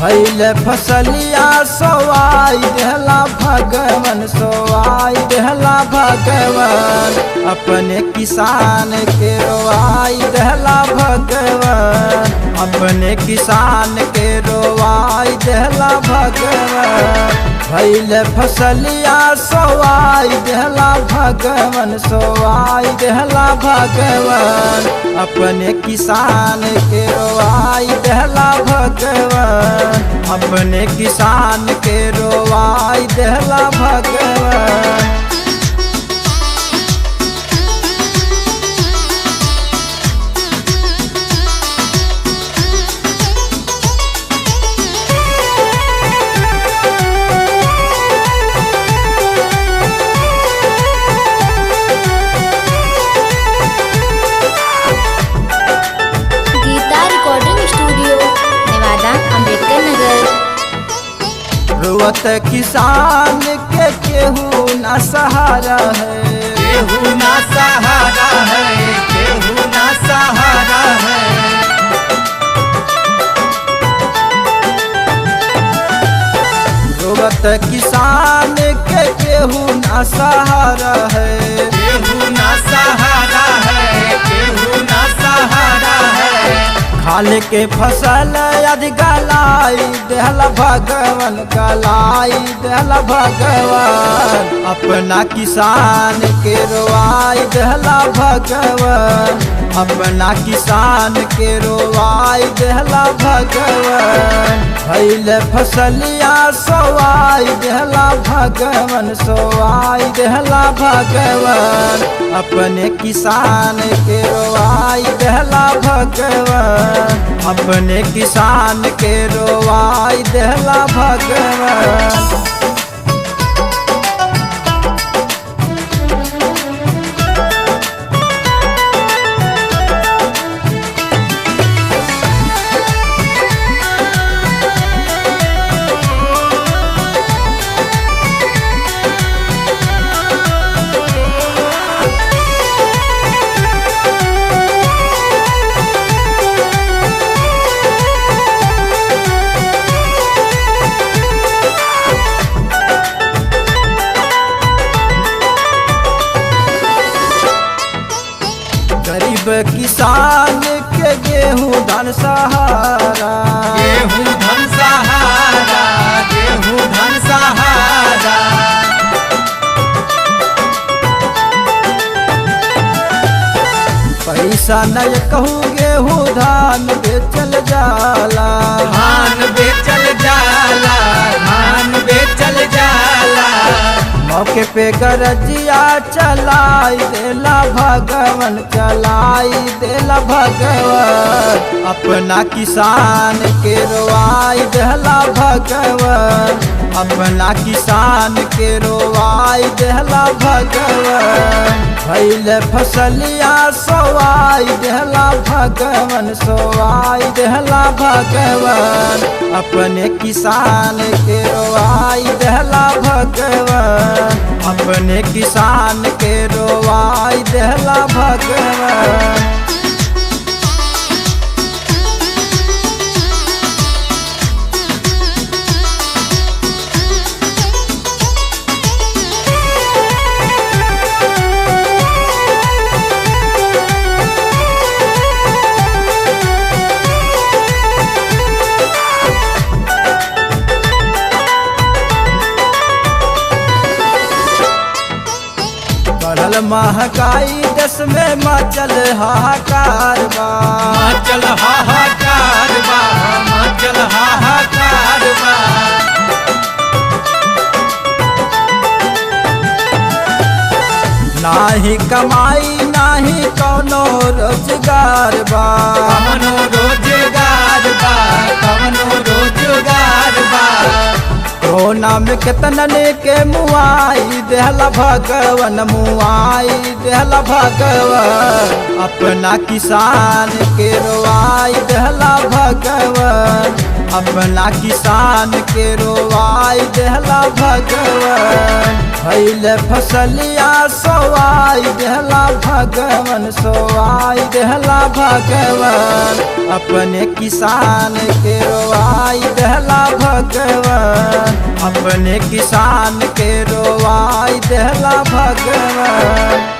भइल फसलिया सोवाई देहला भगवन, सोवाई देहला भगवन, अपने किसान के रोवाई देहला भगवन, अपने किसान के रोवाई देहला भगवन। भइल फसलिया सोवाई देहला भगवन, सोवाई देहला भगवन, अपने किसान के रोवाई देहला भगवन, अपने किसान के रोवाई देहला भगवन। रोवत किसान के केहू ना सहारा है, केहू ना सहारा है, केहू ना सहारा है। रोवत किसान के केहू ना सहारा है, केहू ना सहारा है, केहू ना सहारा है। खाल के फसल यदि गलाई देहला भगवन, गलाई देहला भगवन, अपना किसान के रोवाई देहला भगवन, अपना किसान के रोवाई देहला भगवन। भइल फसलिया सोवाई देहला भगवन, सोवाई देहला भगवन, अपने किसान के रोवाई देहला भगवन, अपने किसान के रोवाई देहला भगवन। गरीब किसान के गेहूं धन सहारा, गेहूं धन सहारा, गेहूं धन सहारा। पैसा नहीं कहूँ गेहूं धान बेचल जाला, धान बेचल जाला, धान बेचल जाला। मौके पे गरजिया चलाई देला भगवन, चलाई देला भगवन, अपना किसान के रोवाई देहला भगवन, अपना किसान के रोवाई देहला भगवन। भइल फसलिया सोवाई देहला भगवन, सोवाई देहला भगवन, अपने किसान के रोवाई देहला भगवन, अपने किसान के रोवाई देहला भगवन। बढ़ल महंगाई देश में मचल हाहाकार बा, मचल हाहाकार बा, मचल हाहाकार बा। नाही कमाई नाही कौनो रोजगार बा, कवनो रोजगार बा, कवनो रोजगार बा। कोरोना में केतनन के मुआई देहला भगवन, मुआई देहला भगवन, अपना किसान के रोवाई देहला भगवन, अपना किसान के रोवाई देहला भगवन। भइल फसलिया सोवाई देहला भगवन, सोवाई देहला भगवन, अपने किसान के रोवाई देहला देहला भगवान, अपने किसान के रोवाई देहला भगवान।